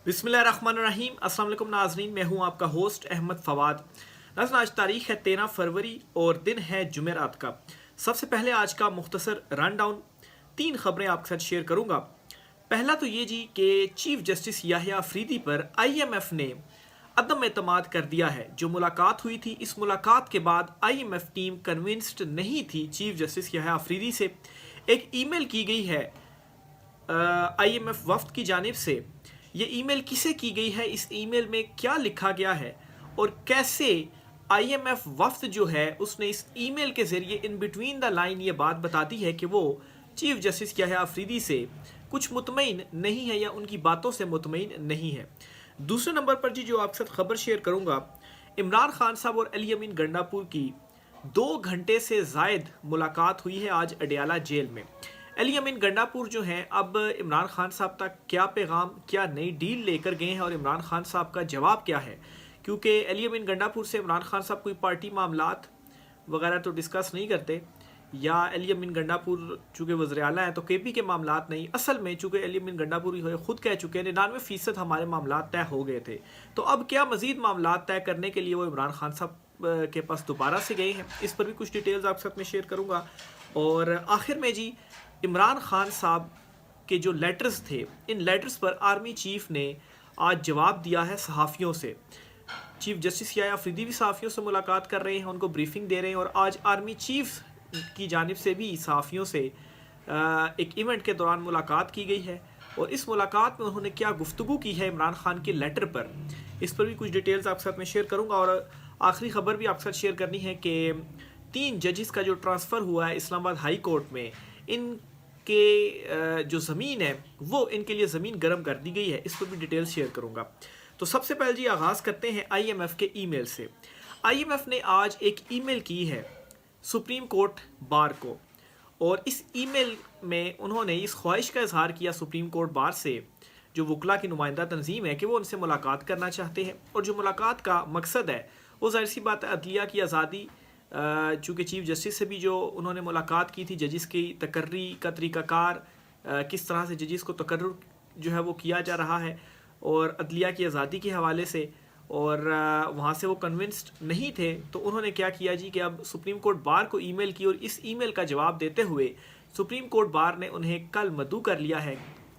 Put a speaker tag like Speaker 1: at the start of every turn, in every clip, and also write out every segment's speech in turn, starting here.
Speaker 1: बिस्मिल्लाहिर्रहमानिर्रहीम। अस्सलाम वालेकुम नाज़रीन, मैं हूं आपका होस्ट अहमद फवाद। नाज़रीन, आज तारीख है 13 फरवरी और दिन है जुमेरात का। सबसे पहले आज का मुख्तसर रन डाउन 3 खबरें आपके साथ शेयर करूंगा। पहला तो ये जी कि चीफ जस्टिस याहिया अफरीदी पर IMF ने अदम एतमाद कर दिया है। जो मुलाकात हुई थी, इस मुलाकात के बाद IMF टीम कन्विंस्ड नहीं थी चीफ जस्टिस याहिया अफरीदी से। एक ईमेल की गई है IMF वफ्द की जानिब से। ये ईमेल किसे की गई है, इस ईमेल में क्या लिखा गया है और कैसे IMF वफ्द जो है उसने इस ईमेल के ज़रिए इन बिटवीन द लाइन ये बात बताती है कि वो चीफ जस्टिस याहिया अफरीदी से कुछ मुतमईन नहीं है या उनकी बातों से मुतमईन नहीं है। दूसरे नंबर पर जी जो आपके साथ खबर शेयर करूंगा, इमरान खान साहब और अली अमीन गंडापुर की 2 घंटे से ज़ायद मुलाकात हुई है आज अडियाला जेल में। अली अमीन गंडापुर जो हैं अब इमरान खान साहब तक क्या पैगाम, क्या नई डील लेकर गए हैं और इमरान खान साहब का जवाब क्या है, क्योंकि अली अमीन गंडापुर से इमरान खान साहब कोई पार्टी मामलात वगैरह तो डिस्कस नहीं करते, या अली अमीन गंडापुर चूँकि वज़ीर आला हैं तो KP के मामलात नहीं। असल में चूँकि अली अमीन गंडापुर खुद कह चुके हैं 99% हमारे मामलात तय हो गए थे, तो अब क्या मज़ीद मामलात तय करने के लिए वो इमरान खान साहब के पास दोबारा से गए हैं। इस पर भी कुछ डिटेल्स आपके साथ में शेयर करूँगा। और आखिर में जी इमरान खान साहब के जो लेटर्स थे, इन लेटर्स पर आर्मी चीफ ने आज जवाब दिया है सहाफ़ियों से। चीफ जस्टिस याहिया अफरीदी भी सहाफ़ियों से मुलाकात कर रहे हैं, उनको ब्रीफिंग दे रहे हैं, और आज आर्मी चीफ की जानिब से भी सहाफ़ियों से एक इवेंट के दौरान मुलाकात की गई है। और इस मुलाकात में उन्होंने क्या गुफ्तगू की है इमरान खान के लेटर पर, इस पर भी कुछ डिटेल्स आपके साथ में शेयर करूँगा। और आखिरी खबर भी आपके साथ शेयर करनी है कि 3 जजेस का जो ट्रांसफ़र हुआ है इस्लामाबाद हाई कोर्ट में, इनके जो ज़मीन है वो इनके लिए ज़मीन गर्म कर दी गई है। इस पर भी डिटेल्स शेयर करूँगा। तो सबसे पहले जी आगाज़ करते हैं IMF के ईमेल से। IMF ने आज एक ईमेल की है सुप्रीम कोर्ट बार को, और इस ईमेल में उन्होंने इस ख्वाहिश का इजहार किया सुप्रीम कोर्ट बार से, जो वकला की नुमाइंदा तंजीम है, कि वो उनसे मुलाकात करना चाहते हैं। और जो मुलाकात का मकसद है वो ज़ाहिर सी बात है अदलिया की आज़ादी, चूँकि चीफ जस्टिस से भी जो उन्होंने मुलाकात की थी, जजिस की तकर्री का तरीक़ाकार, किस तरह से जजिस को तकर्रुर जो है वो किया जा रहा है, और अदलिया की आज़ादी के हवाले से, और वहाँ से वो कन्विंस्ड नहीं थे। तो उन्होंने क्या किया जी कि अब सुप्रीम कोर्ट बार को ईमेल की, और इस ईमेल का जवाब देते हुए सुप्रीम कोर्ट बार ने उन्हें कल मदऊ कर लिया है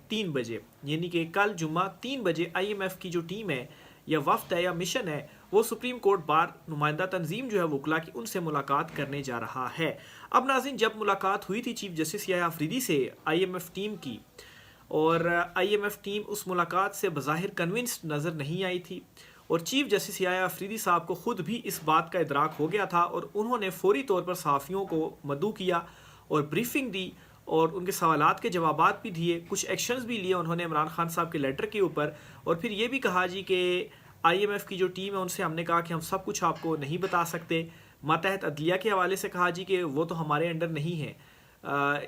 Speaker 1: 3 बजे, यानी कि कल जुम्मा 3 बजे IMF की जो टीम है या वफ्द है या मिशन है, वो सुप्रीम कोर्ट बार नुमाइंदा तंजीम जो है वकला की, उनसे मुलाकात करने जा रहा है। अब नाज़रीन, जब मुलाकात हुई थी चीफ जस्टिस याहिया अफरीदी से IMF टीम की, और IMF टीम उस मुलाकात से बज़ाहिर कन्विंस्ड नज़र नहीं आई थी, और चीफ जस्टिस याहिया अफरीदी साहब को ख़ुद भी इस बात का इदराक हो गया था, और उन्होंने फ़ौरी तौर पर सहाफ़ियों को मदऊ किया और ब्रीफिंग दी, और उनके सवालात के जवाबात भी दिए, कुछ एक्शंस भी लिए उन्होंने इमरान खान साहब के लेटर के ऊपर। और फिर ये भी कहा जी कि IMF की जो टीम है उनसे हमने कहा कि हम सब कुछ आपको नहीं बता सकते। मातहत अदलिया के हवाले से कहा जी कि वो तो हमारे अंडर नहीं है।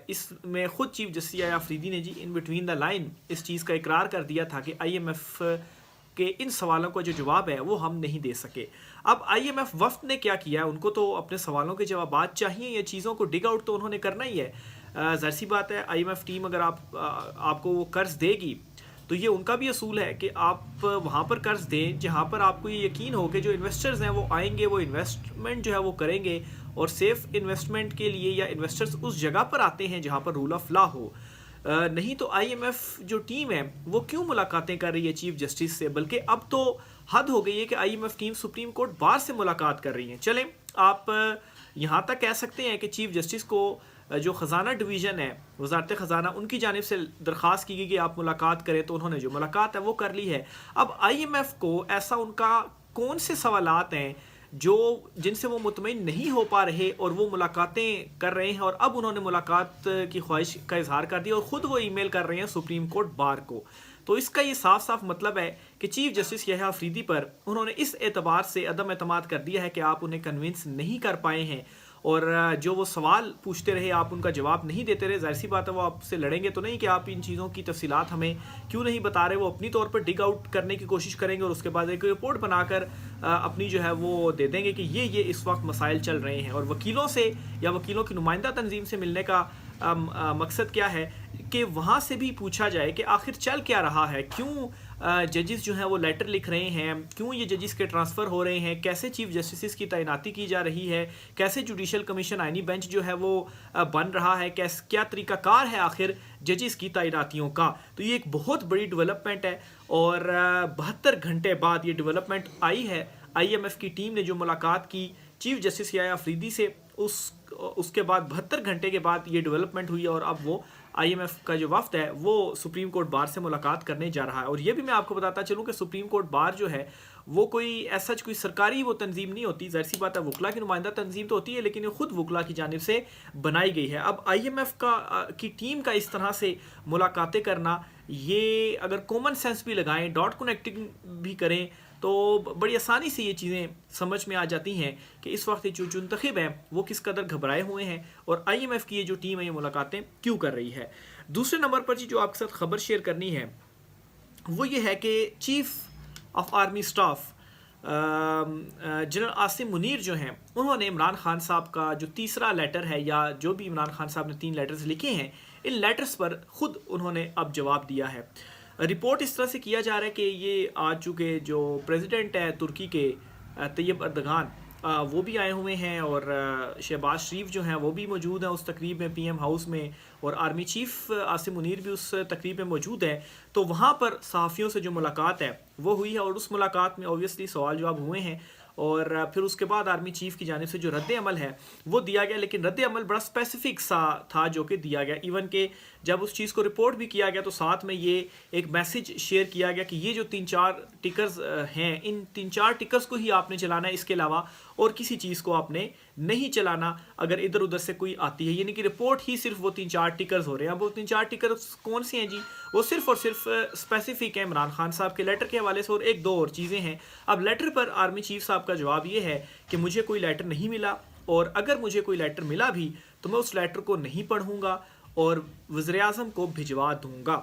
Speaker 1: इसमें ख़ुद चीफ जस्टिस याहिया अफरीदी ने जी इन बिटवीन द लाइन इस चीज़ का इकरार कर दिया था कि IMF के इन सवालों का जो जवाब है वो हम नहीं दे सके। अब IMF वफ्द ने क्या किया है, उनको तो अपने सवालों के जवाबात चाहिए, ये चीज़ों को डिग आउट तो उन्होंने करना ही है। ज़ाहिर सी बात है IMF टीम अगर आपको वो कर्ज देगी तो ये उनका भी असूल है कि आप वहाँ पर कर्ज दें जहाँ पर आपको ये यकीन हो कि जो इन्वेस्टर्स हैं वो आएंगे, वो इन्वेस्टमेंट जो है वो करेंगे, और सेफ़ इन्वेस्टमेंट के लिए या इन्वेस्टर्स उस जगह पर आते हैं जहाँ पर रूल ऑफ लॉ हो। नहीं तो IMF जो टीम है वो क्यों मुलाकातें कर रही है चीफ जस्टिस से, बल्कि अब तो हद हो गई है कि IMF team supreme court bar से मुलाकात कर रही है। चलें, आप यहाँ तक कह सकते हैं कि चीफ जस्टिस को जो ख़जाना डिवीज़न है, वज़ारत ख़जाना, उनकी जानिब से दरख्वास्त की गई कि आप मुलाकात करें, तो उन्होंने जो मुलाकात है वो कर ली है। अब IMF को ऐसा उनका कौन से सवालात हैं जो जिनसे वो मुतमईन नहीं हो पा रहे, और वो मुलाकातें कर रहे हैं, और अब उन्होंने मुलाकात की ख्वाहिश का इजहार कर दिया और ख़ुद वो ईमेल कर रहे हैं सुप्रीम कोर्ट बार को। तो इसका ये साफ साफ मतलब है कि चीफ जस्टिस याहिया अफरीदी पर उन्होंने इस एतबार से अदम एतमाद कर दिया है कि आप उन्हें कन्विंस नहीं कर पाए हैं, और जो वो सवाल पूछते रहे आप उनका जवाब नहीं देते रहे। ज़ाहिर सी बात है वो आपसे लड़ेंगे तो नहीं कि आप इन चीज़ों की तफसीलात हमें क्यों नहीं बता रहे। वो अपनी तौर पर डिग आउट करने की कोशिश करेंगे और उसके बाद एक रिपोर्ट बनाकर अपनी जो है वो दे देंगे कि ये इस वक्त मसाइल चल रहे हैं। और वकीलों से या वकीलों की नुमाइंदा तंजीम से मिलने का मकसद क्या है कि वहाँ से भी पूछा जाए कि आखिर चल क्या रहा है, क्यों जजेस जो हैं वो लेटर लिख रहे हैं, क्यों ये जजेस के ट्रांसफ़र हो रहे हैं, कैसे चीफ जस्टिस की तैनाती की जा रही है, कैसे जुडिशल कमीशन आइनी बेंच जो है वो बन रहा है, क्या तरीक़ाकार है आखिर जजेस की तैनातियों का। तो ये एक बहुत बड़ी डेवलपमेंट है और 72 घंटे बाद ये डेवलपमेंट आई है। IMF की टीम ने जो मुलाकात की चीफ जस्टिस याया अफरीदी से, उसके बाद 72 घंटे के बाद ये डेवलपमेंट हुई और अब वो IMF का जो वफ्द है वो सुप्रीम कोर्ट बार से मुलाकात करने जा रहा है। और ये भी मैं आपको बताता चलूँ कि सुप्रीम कोर्ट बार जो है वो कोई ऐसा कोई सरकारी वो तंजीम नहीं होती, ज़ाहिर सी बात है वकला की नुमाइंदा तंजीम तो होती है, लेकिन ये खुद वकला की जानिब से बनाई गई है। अब IMF की टीम का इस तरह से मुलाकातें करना, ये अगर कॉमन सेंस भी लगाएं, डॉट कनेक्टिंग भी करें, तो बड़ी आसानी से ये चीज़ें समझ में आ जाती हैं कि इस वक्त जो मुंतखब हैं वो किस कदर घबराए हुए हैं और IMF की ये जो टीम है ये मुलाकातें क्यों कर रही है। दूसरे नंबर पर जी जो आपके साथ खबर शेयर करनी है वो ये है कि chief of army staff general Asim Munir जो हैं उन्होंने इमरान खान साहब का जो तीसरा लेटर है, या जो भी इमरान खान साहब ने 3 लेटर्स लिखे हैं, इन लेटर्स पर ख़ुद उन्होंने अब जवाब दिया है। रिपोर्ट इस तरह से किया जा रहा है कि ये आज चुके जो प्रेसिडेंट है तुर्की के तैयब अर्दगान वो भी आए हुए हैं और शहबाज शरीफ जो हैं वो भी मौजूद हैं उस तकरीब में PM हाउस में, और आर्मी चीफ आसिम मुनीर भी उस तकरीब में मौजूद हैं। तो वहाँ पर सहाफ़ियों से जो मुलाकात है वो हुई है और उस मुलाकात में ऑब्वियसली सवाल जवाब हुए हैं और फिर उसके बाद आर्मी चीफ की जानिब से जो रद्द अमल है वो दिया गया, लेकिन रद्द अमल बड़ा स्पेसिफिक सा था जो कि दिया गया। इवन के जब उस चीज़ को रिपोर्ट भी किया गया तो साथ में ये एक मैसेज शेयर किया गया कि ये जो 3-4 टिकर्स हैं, इन 3-4 टिकर्स को ही आपने चलाना है, इसके अलावा और किसी चीज़ को आपने नहीं चलाना अगर इधर उधर से कोई आती है। यानी कि रिपोर्ट ही सिर्फ वो 3-4 टिकर्स हो रहे हैं। अब वो 3-4 टिकर्स कौन से हैं जी? वो सिर्फ और सिर्फ स्पेसिफिक है इमरान खान साहब के लेटर के हवाले से और 1-2 और चीज़ें हैं। अब लेटर पर आर्मी चीफ साहब का जवाब ये है कि मुझे कोई लेटर नहीं मिला, और अगर मुझे कोई लेटर मिला भी तो मैं उस लेटर को नहीं पढ़ूंगा और वज़ीर-ए-आज़म को भिजवा दूंगा।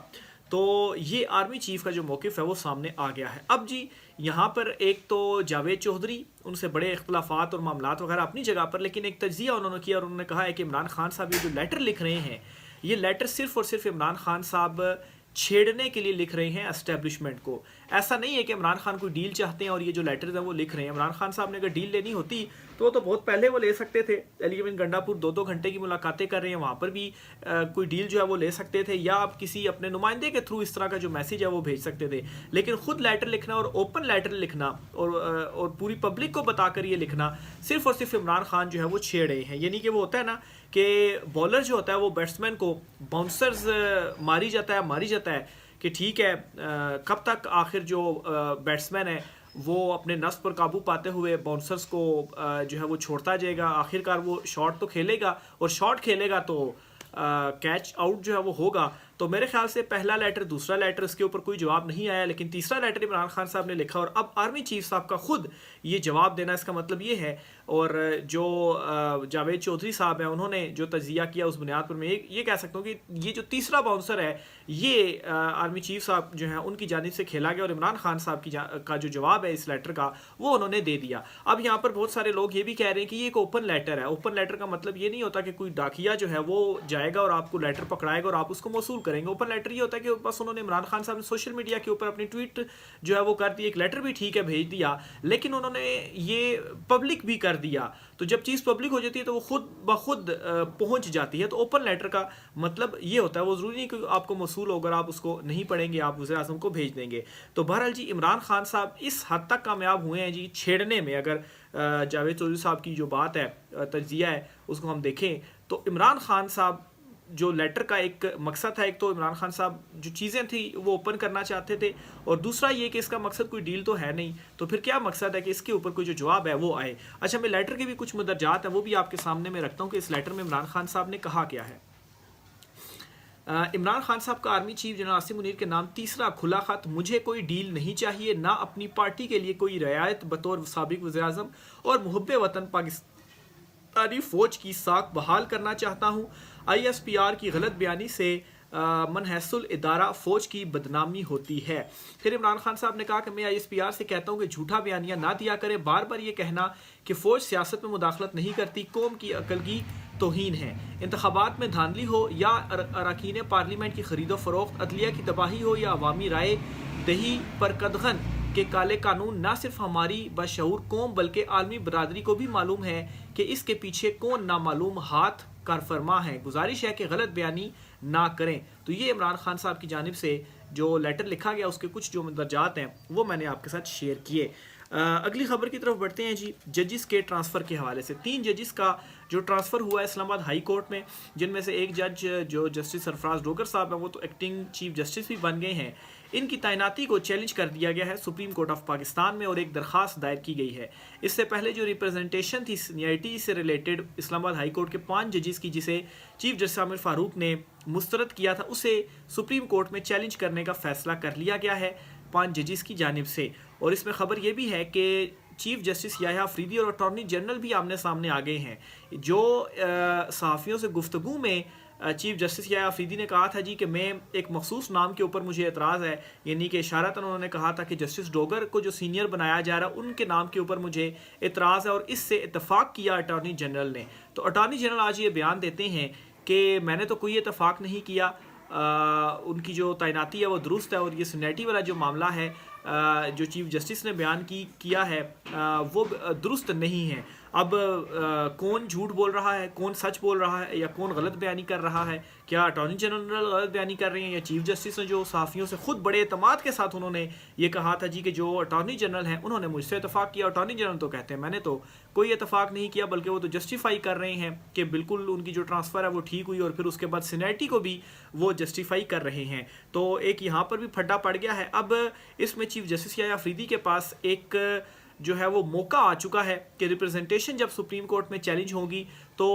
Speaker 1: तो ये आर्मी चीफ का जो मौक़िफ़ है वो सामने आ गया है। अब जी यहाँ पर एक तो जावेद चौधरी, उनसे बड़े इख्तलाफात और मामलात वगैरह अपनी जगह पर, लेकिन एक तज्ज़िया उन्होंने किया और उन्होंने कहा है कि इमरान खान साहब ये जो लेटर लिख रहे हैं ये लेटर सिर्फ और सिर्फ इमरान खान साहब छेड़ने के लिए लिख रहे हैं एस्टेब्लिशमेंट को। ऐसा नहीं है कि इमरान खान कोई डील चाहते हैं और ये जो लेटर्स हैं वो लिख रहे हैं। इमरान खान साहब ने अगर डील लेनी होती तो बहुत पहले वो ले सकते थे। एलिगेमेंट गंडापुर 2-2 घंटे की मुलाकातें कर रहे हैं, वहाँ पर भी कोई डील जो है वो ले सकते थे, या आप किसी अपने नुमाइंदे के थ्रू इस तरह का जो मैसेज है वो भेज सकते थे। लेकिन खुद लेटर लिखना और ओपन लेटर लिखना और पूरी पब्लिक को बताकर ये लिखना, सिर्फ और सिर्फ इमरान खान जो है वो छेड़ रहे हैं। यानी कि वो होता है ना कि बॉलर जो होता है वो बैट्समैन को बाउंसर्स मारी जाता है कि ठीक है कब तक आखिर जो बैट्समैन है वो अपने नस्ब पर काबू पाते हुए बाउंसर्स को जो है वो छोड़ता जाएगा, आखिरकार वो शॉट तो खेलेगा और शॉट खेलेगा तो कैच आउट जो है वो होगा। तो मेरे ख्याल से पहला लेटर, दूसरा लेटर, इसके ऊपर कोई जवाब नहीं आया, लेकिन तीसरा लेटर इमरान खान साहब ने लिखा और अब आर्मी चीफ साहब का खुद ये जवाब देना, इसका मतलब ये है। और जो जावेद चौधरी साहब हैं उन्होंने जो तज्जिया किया उस बुनियाद पर मैं ये कह सकता हूँ कि ये जो तीसरा बाउंसर है ये आर्मी चीफ साहब जो हैं उनकी जानिब से खेला गया और इमरान खान साहब का जो जवाब है इस लेटर का वो उन्होंने दे दिया। अब यहाँ पर बहुत सारे लोग ये भी कह रहे हैं कि ये एक ओपन लेटर है। ओपन लेटर का मतलब ये नहीं होता कि कोई डाकिया जो है वो जाएगा और आपको लेटर पकड़ाएगा और आप उसको मौसूल करेंगे। ओपन लेटर ये होता है कि बस उन्होंने इमरान खान साहब ने सोशल मीडिया के ऊपर अपनी ट्वीट जो है वो कर दी, एक लेटर भी ठीक है भेज दिया, लेकिन उन्होंने ये पब्लिक भी कर दिया। तो जब चीज़ पब्लिक हो जाती है तो वो खुद ब खुद पहुंच जाती है। तो ओपन लेटर का मतलब ये होता है, वो ज़रूरी नहीं कि आपको मौसूल होकर आप उसको नहीं पढ़ेंगे, आप वज़ीर-ए-आज़म को भेज देंगे। तो बहरहाल जी इमरान खान साहब इस हद तक कामयाब हुए हैं जी छेड़ने में। अगर जावेद चौधरी साहब की जो बात है, तज्जिया है, उसको हम देखें तो इमरान खान साहब जो लेटर का एक मकसद था, एक तो इमरान खान साहब जो चीज़ें थी वो ओपन करना चाहते थे, और दूसरा ये कि इसका मकसद कोई डील तो है नहीं, तो फिर क्या मकसद है कि इसके ऊपर कोई जो जवाब है वो आए। अच्छा, मैं लेटर के भी कुछ मुदर्जात हैं वो भी आपके सामने मैं रखता हूँ कि इस लेटर में इमरान खान साहब ने कहा क्या है। इमरान खान साहब का army chief general Asim Munir के नाम तीसरा खुला खत। मुझे कोई डील नहीं चाहिए, ना अपनी पार्टी के लिए कोई रियायत बतौर साबिक वज़ीर-ए-आज़म, और मुहब्बे वतन पाकिस्तानी फ़ौज की साख बहाल करना चाहता हूँ। ISPR की गलत बयानी से मनहसुल इदारा फ़ौज की बदनामी होती है। फिर इमरान खान साहब ने कहा कि मैं ISPR से कहता हूँ कि झूठा बयानिया ना दिया करे। बार बार ये कहना कि फ़ौज सियासत में मुदाखलत नहीं करती कौम की अकल की तौहीन है। इंतखाबात में धांधली हो या अरकान पार्लियामेंट की खरीदो फरोख्त, अदलिया की तबाही हो या अवामी राय دہی پر قدغن کہ کالے قانون نہ صرف ہماری بشعور قوم بلکہ عالمی برادری کو بھی معلوم ہے کہ اس کے پیچھے کون نامعلوم ہاتھ کار فرما ہے. گزارش ہے کہ غلط بیانی نہ کریں. تو یہ عمران خان صاحب کی جانب سے جو لیٹر لکھا گیا اس کے کچھ جو مندرجات ہیں وہ میں نے آپ کے ساتھ شیئر کیے. اگلی خبر کی طرف بڑھتے ہیں جی. ججز کے ٹرانسفر کے حوالے سے 3 ججز کا جو ٹرانسفر ہوا ہے اسلام آباد ہائی کورٹ میں, جن میں سے ایک جج جو جسٹس سرفراز ڈوگر صاحب ہیں وہ تو ایکٹنگ چیف جسٹس بھی بن گئے ہیں. ان کی تعیناتی کو چیلنج کر دیا گیا ہے سپریم کورٹ آف پاکستان میں اور ایک درخواست دائر کی گئی ہے. اس سے پہلے جو ریپرزنٹیشن تھی سینئرٹی سے ریلیٹڈ اسلام آباد ہائی کورٹ کے 5 ججز کی جسے چیف جسٹس عامر فاروق نے مسترد کیا تھا اسے سپریم کورٹ میں چیلنج کرنے کا فیصلہ کر لیا گیا ہے 5 ججز کی جانب سے. اور اس میں خبر یہ بھی ہے کہ چیف جسٹس یحییٰ افریدی اور اٹارنی جنرل بھی آمنے سامنے آ گئے ہیں. جو صحافیوں سے گفتگو میں چیف جسٹس یحییٰ افریدی نے کہا تھا جی کہ میں ایک مخصوص نام کے اوپر مجھے اعتراض ہے, یعنی کہ اشارتاً انہوں نے کہا تھا کہ جسٹس ڈوگر کو جو سینئر بنایا جا رہا ہے ان کے نام کے اوپر مجھے اعتراض ہے, اور اس سے اتفاق کیا اٹارنی جنرل نے. تو اٹارنی جنرل آج یہ بیان دیتے ہیں کہ میں نے تو کوئی اتفاق نہیں کیا, ان کی جو تعیناتی ہے وہ درست ہے, اور یہ سینیٹی والا جو معاملہ ہے جو چیف جسٹس نے بیان کیا ہے وہ درست نہیں ہے. اب کون جھوٹ بول رہا ہے, کون سچ بول رہا ہے, یا کون غلط بیانی کر رہا ہے؟ کیا اٹارنی جنرل غلط بیانی کر رہے ہیں یا چیف جسٹس نے جو صحافیوں سے خود بڑے اعتماد کے ساتھ انہوں نے یہ کہا تھا جی کہ جو اٹارنی جنرل ہیں انہوں نے مجھ سے اتفاق کیا. اٹارنی جنرل تو کہتے ہیں میں نے تو کوئی اتفاق نہیں کیا, بلکہ وہ تو جسٹیفائی کر رہے ہیں کہ بالکل ان کی جو ٹرانسفر ہے وہ ٹھیک ہوئی, اور پھر اس کے بعد سینیٹی کو بھی وہ جسٹیفائی کر رہے ہیں. تو ایک یہاں پر بھی پھڈا پڑ گیا ہے. اب اس میں چیف جسٹس یحییٰ افریدی کے پاس ایک جو ہے وہ موقع آ چکا ہے کہ ریپرزنٹیشن جب سپریم کورٹ میں چیلنج ہوگی تو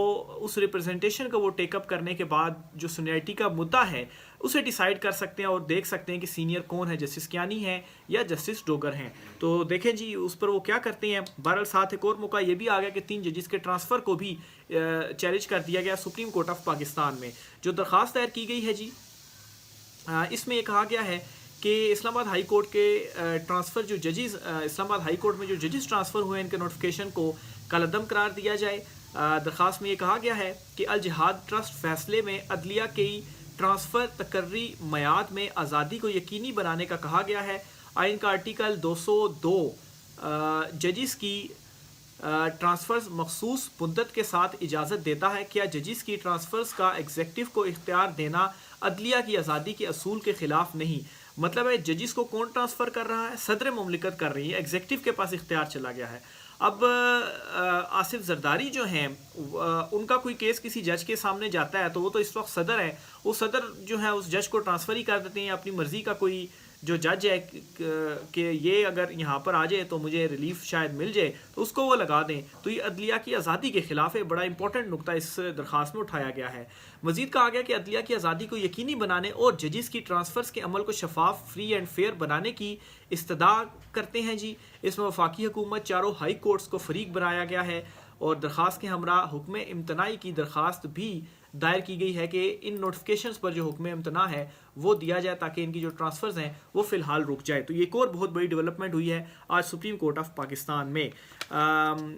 Speaker 1: اس ریپرزنٹیشن کو وہ ٹیک اپ کرنے کے بعد جو سینیٹی کا مدعا ہے اسے ڈیسائیڈ کر سکتے ہیں اور دیکھ سکتے ہیں کہ سینئر کون ہے, جسٹس کیانی ہے یا جسٹس ڈوگر ہیں. تو دیکھیں جی اس پر وہ کیا کرتے ہیں. بہرحال ساتھ ایک اور موقع یہ بھی آ گیا کہ 3 ججز کے ٹرانسفر کو بھی چیلنج کر دیا گیا سپریم کورٹ آف پاکستان میں. جو درخواست دائر کی گئی ہے جی اس میں یہ کہا گیا ہے کہ اسلام آباد ہائی کورٹ کے ٹرانسفر جو ججز اسلام آباد ہائی کورٹ میں جو ججز ٹرانسفر ہوئے ہیں ان کے نوٹیفیکیشن کو کالعدم قرار دیا جائے. درخواست میں یہ کہا گیا ہے کہ الجہاد ٹرسٹ فیصلے میں عدلیہ کی ٹرانسفر تقرری میعاد میں آزادی کو یقینی بنانے کا کہا گیا ہے. آئین کا آرٹیکل 202 ججز کی ٹرانسفرز مخصوص مدت کے ساتھ اجازت دیتا ہے. کیا ججز کی ٹرانسفرز کا ایگزیکٹو کو اختیار دینا عدلیہ کی آزادی کے اصول کے خلاف نہیں؟ مطلب ہے ججز کو کون ٹرانسفر کر رہا ہے؟ صدر مملکت کر رہی ہے, ایگزیکٹو کے پاس اختیار چلا گیا ہے. اب آصف زرداری جو ہیں ان کا کوئی کیس کسی جج کے سامنے جاتا ہے تو وہ تو اس وقت صدر ہے, وہ صدر جو ہے اس جج کو ٹرانسفر ہی کر دیتے ہیں. اپنی مرضی کا کوئی جو جج ہے کہ یہ اگر یہاں پر آ جائے تو مجھے ریلیف شاید مل جائے تو اس کو وہ لگا دیں. تو یہ عدلیہ کی آزادی کے خلاف ہے. بڑا امپورٹنٹ نقطہ اس درخواست میں اٹھایا گیا ہے. مزید کہا گیا کہ عدلیہ کی آزادی کو یقینی بنانے اور ججز کی ٹرانسفرز کے عمل کو شفاف, فری اینڈ فیئر بنانے کی استدعا کرتے ہیں جی. اس میں وفاقی حکومت چاروں ہائی کورٹس کو فریق بنایا گیا ہے اور درخواست کے ہمراہ حکم امتناعی کی درخواست بھی دائر کی گئی ہے کہ ان نوٹیفیکیشنز پر جو حکم امتناع ہے وہ دیا جائے تاکہ ان کی جو ٹرانسفرز ہیں وہ فی الحال رک جائے. تو یہ ایک اور بہت بڑی ڈیولپمنٹ ہوئی ہے آج سپریم کورٹ آف پاکستان میں.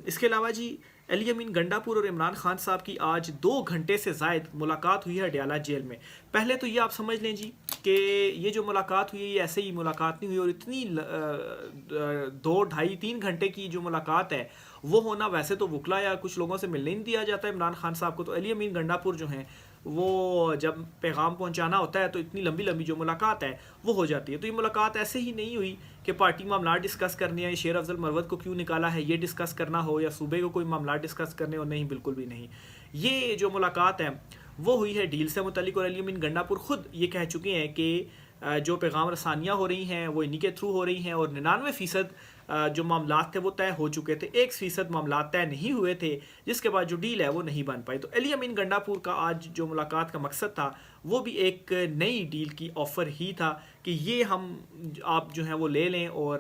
Speaker 1: اس کے علاوہ جی علی امین گنڈاپور اور عمران خان صاحب کی آج 2 گھنٹے سے زائد ملاقات ہوئی ہے اڈیالہ جیل میں. پہلے تو یہ آپ سمجھ لیں جی کہ یہ جو ملاقات ہوئی ہے یہ ایسے ہی ملاقات نہیں ہوئی, اور اتنی 2, 2.5, 3 گھنٹے کی جو ملاقات ہے وہ ہونا, ویسے تو وکلا یا کچھ لوگوں سے ملنے نہیں دیا جاتا ہے عمران خان صاحب کو. تو علی امین گنڈاپور جو ہیں وہ جب پیغام پہنچانا ہوتا ہے تو اتنی لمبی لمبی جو ملاقات ہے وہ ہو جاتی ہے. تو یہ ملاقات ایسے ہی نہیں ہوئی کہ پارٹی معاملات ڈسکس کرنے ہیں, شیر افضل مروت کو کیوں نکالا ہے یہ ڈسکس کرنا ہو, یا صوبے کو کوئی معاملات ڈسکس کرنے ہو. نہیں, بالکل بھی نہیں. یہ جو ملاقات ہے وہ ہوئی ہے ڈیل سے متعلق, اور علی امین گنڈاپور خود یہ کہہ چکے ہیں کہ جو پیغام رسانیاں ہو رہی ہیں وہ انہی کے تھرو ہو رہی ہیں, اور 99% جو معاملات تھے وہ طے ہو چکے تھے, 1% معاملات طے نہیں ہوئے تھے, جس کے بعد جو ڈیل ہے وہ نہیں بن پائی. تو علی امین گنڈاپور کا آج جو ملاقات کا مقصد تھا وہ بھی ایک نئی ڈیل کی آفر ہی تھا کہ یہ ہم آپ جو ہیں وہ لے لیں اور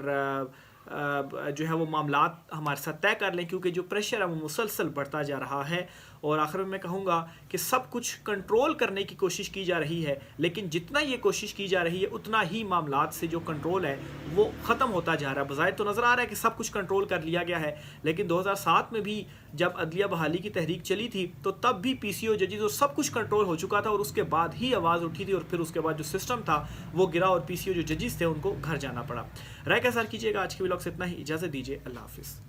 Speaker 1: جو ہے وہ معاملات ہمارے ساتھ طے کر لیں, کیونکہ جو پریشر ہے وہ مسلسل بڑھتا جا رہا ہے. اور آخر میں کہوں گا کہ سب کچھ کنٹرول کرنے کی کوشش کی جا رہی ہے، لیکن جتنا یہ کوشش کی جا رہی ہے اتنا ہی معاملات سے جو کنٹرول ہے وہ ختم ہوتا جا رہا ہے۔ بظاہر تو نظر آ رہا ہے کہ سب کچھ کنٹرول کر لیا گیا ہے، لیکن 2007 میں بھی جب عدلیہ بحالی کی تحریک چلی تھی تو تب بھی پی سی او ججز اور سب کچھ کنٹرول ہو چکا تھا، اور اس کے بعد ہی آواز اٹھی تھی، اور پھر اس کے بعد جو سسٹم تھا وہ گرا اور پی سی او جو ججز تھے ان کو گھر جانا پڑا۔ رائے کا اظہار کیجیے گا۔ آج کے ولاگ سے اتنا ہی، اجازت دیجیے، اللہ حافظ۔